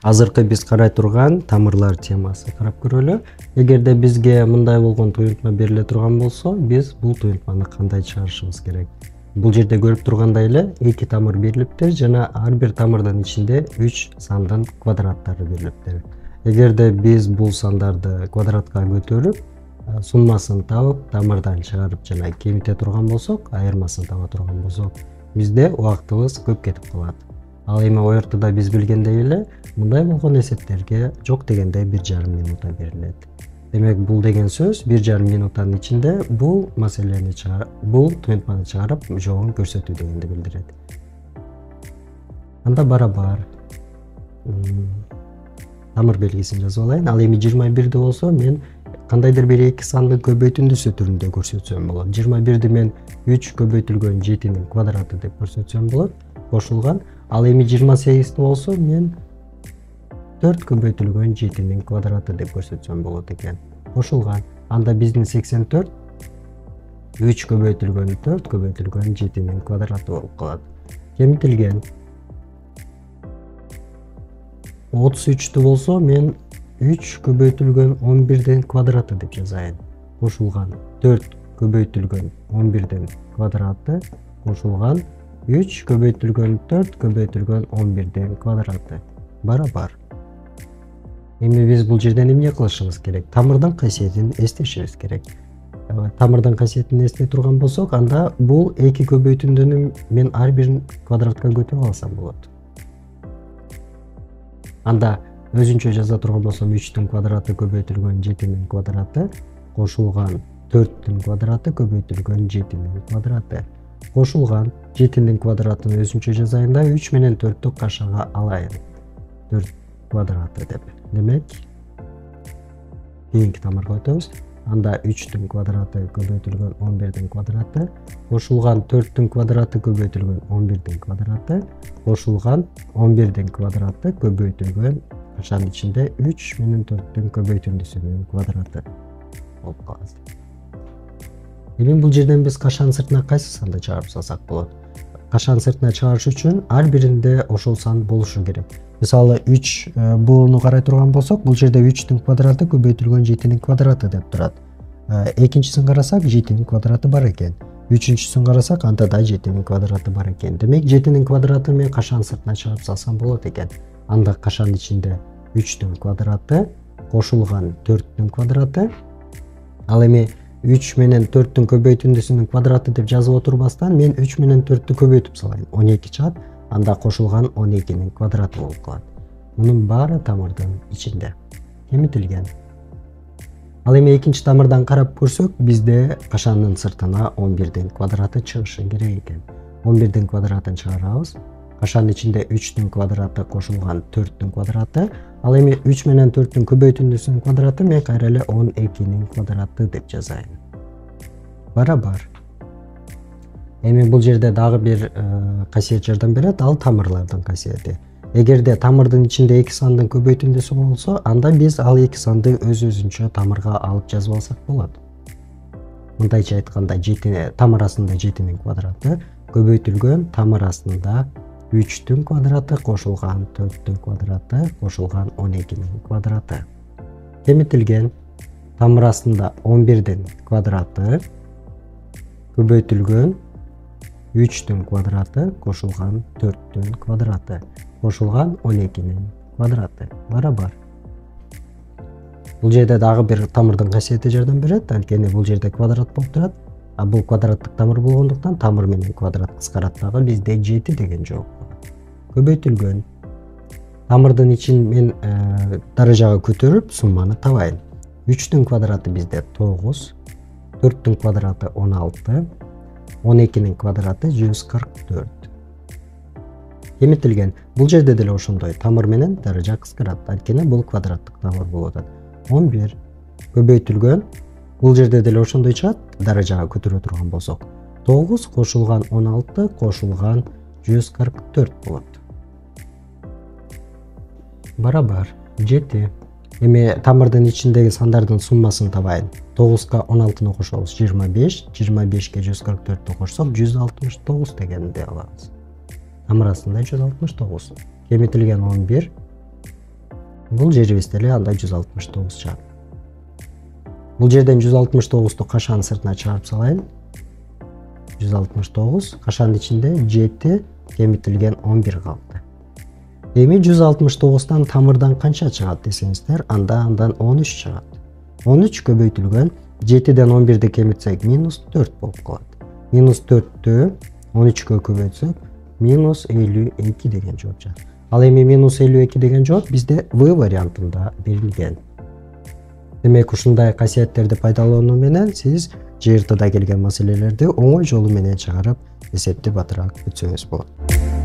Азыркы биз карай турган тамырлар темасы карап көрөлү. Эгерде бизге мындай болгон туюлтма бериле турган болсо, биз бул туюлтманы кандай чыгарышыбыз керек? Бул жерде көрүп тургандай эле 2 тамыр берилиптир жана ар бир тамырдын ичинде 3 сандын квадраттары берилиптир. Эгерде биз бул сандарды квадратка көтөрүп, суммасын табып, тамырдан чыгарып жана кемите турган болсок, айырмасын таба турган болсок, бизде убактыбыз көп кетип калат. Ал эми ортодо биз билгендей эле, мындай болгон эсептерге жок дегенде 1,5 минута берилет. Демек бул деген сөз 1,5 минуттан ичинде бул маселени бул туюлтманы чыгарып, жогун көрсөтүү дегенди билдирет. Анда барабар тамыр белгисин жазып алайын. Ал эми 21 болсо, мен кандайдыр бир эки сандын көбөйтүндүсү түрүндө көрсөтсөм болот. 21 мен 3 көбөйтүлгөн 7-нин квадраты деп көрсөтсөм болот, кошулган. Ал эми 28 болсо, мен 4 көбөйтүлгөн 7-нин квадраты деп көрсөтсөм болот экен. Кошулган. Анда биздин 84 3 көбөйтүлгөн 4 көбөйтүлгөн 7-нин квадраты болуп калат. Кемитилген 33 болсо, мен 3 көбөйтүлгөн 11-дин квадраты деп жазайын. Кошулган 4 көбөйтүлгөн 11-дин квадраты кошулган 3 көбөйтүлгөн 4 көбөйтүлгөн 11-дин квадраты барабар. Эми биз бул жерден эмне кылышыбыз керек? Тамырдын касиетин эстешибиз керек. Тамырдын касиетин эстей турган болсок, анда бул 2 көбөйтүндүнү мен ар бирин квадратка көтөрүп алсам болот. Анда өзүнчө жаза турган болсом, 3-түн квадраты көбөйтүлгөн 7-нин квадраты кошулган 4-түн квадраты көбөйтүлгөн 7-нин квадраты кошулган 7-нин квадратын өзүнчө жазайын да 3 менен 4-тү кашага алайын. 4 квадраты деп. Демек, кийинки тамырга өтөбүз. Анда 3-түн квадраты көбөйтүлгөн 11-дин квадраты кошулган 4-түн квадраты көбөйтүлгөн 11-дин квадраты кошулган 11-дин квадраты көбөйтүлгөн кашанын ичинде 3 менен 4-түн көбөйтүндүсүнүн квадраты болуп калат. Эми бул жерден биз кашанын сыртына кайсы санды чыгарып салсак болот? Кашанын сыртына чыгарыш үчүн ар биринде ошол сан болушу керек. Мисалы 3 буну карай турган болсок, бул жерде 3-түн квадраты көбөйтүлгөн 7-нин квадраты деп турат. Экинчисин карасак, 7-нин квадраты бар экен. Үчүнчүсүн карасак, анда да 7-нин квадраты бар экен. Демек 7-нин квадратын мен кашанын сыртына чыгарып салсам болот экен. Анда кашанын ичинде 3-түн квадраты кошулган 4-түн квадраты. Ал эми 3 менен 4-түн көбөйтүндүсүнүн квадраты деп жазып отурбастан, мен 3 менен 4-тү көбөйтүп салайын. 12 чыгат. Анда кошулган 12-нин квадраты болуп калат. Мунун баары тамырдын ичинде кемитилген. Ал эми экинчи тамырдан карап көрсөк, бизде кашанын сыртына 11-дин квадраты чыгышы керек экен. 11-дин квадратын чыгарабыз. Кашанын ичинде 3-түн квадраты кошулган 4-түн квадраты. Ал эми 3 менен 4-түн көбөйтүндүсүнүн квадраты мен кайра эле 12-нин квадраты деп жазайын. Барабар. Эми бул жерде дагы бир касиет жардам берет, ал тамырлардын касиети. Эгерде тамырдын ичинде 2 сандын көбөйтүндүсү болсо, анда биз ал 2 санды өз-өзүнчө тамырга алып жазып алсак болот. Мындайча айтканда, тамыр астында 7-нин квадраты көбөйтүлгөн тамыр астында 3-түн квадраты кошулган 4-түн квадраты кошулган 12-нин квадраты. Кемитилген тамыр астында 11-дин квадраты көбөйтүлгөн 3-түн квадраты кошулган 4-түн квадраты кошулган 12-нин квадраты барабар. Бул жерде дагы бир тамырдын касиети жардам берет, анткени бул жерде квадрат болуп турат. А бул квадраттык тамыр болгондуктан тамыр менен квадрат кыскарат дагы, бизде 7 деген жооп калат. Көбөйтүлгөн тамырдын ичин мен даражага көтөрүп сумманы табайын. 3-түн квадраты бизде 9, 4-түн квадраты 16, 12-нин квадраты 144. Кемитилген. Бул жерде деле ошондой тамыр менен даража кыскарат, анткени бул квадраттык тамыр болуп атат. 11 көбөйтүлгөн, бул жерде деле ошондой чыгат, даражага көтөрө турган болсок. 9 кошулган 16 кошулган 144 болот. Барабар 7. Эми тамырдын ичиндеги сандардын суммасын табайын. 9га 16-ны кошобуз 25, 25ге 144-тү кошсок 169 дегенди алабыз. Тамыр астында 169. Кемитилген 11 Бул жерибизде эле анда 169 чыгат. Бул жерден 169'tu кашанын сыртына чыгарып салайын. 169 кашанын ичинде 7 кемитилген 11 калды. Эми 169'dan тамырдан канча чыгат десеңиздер, андан 13 чыгат. 13 көбөйтүлгөн 7'den 11'di кемитсек -4 болуп калат. -4'тү 13'кө көбөйтсөк -52 деген жооп чыгат. Ал эми -52 деген жооп бизде В вариантында берилген. Демек ушундай касиеттерди пайдалануу менен сиз ЖРТда келген маселелерди оңой жолу менен чыгарып, эсепти батыраак бүтсөңүз болот.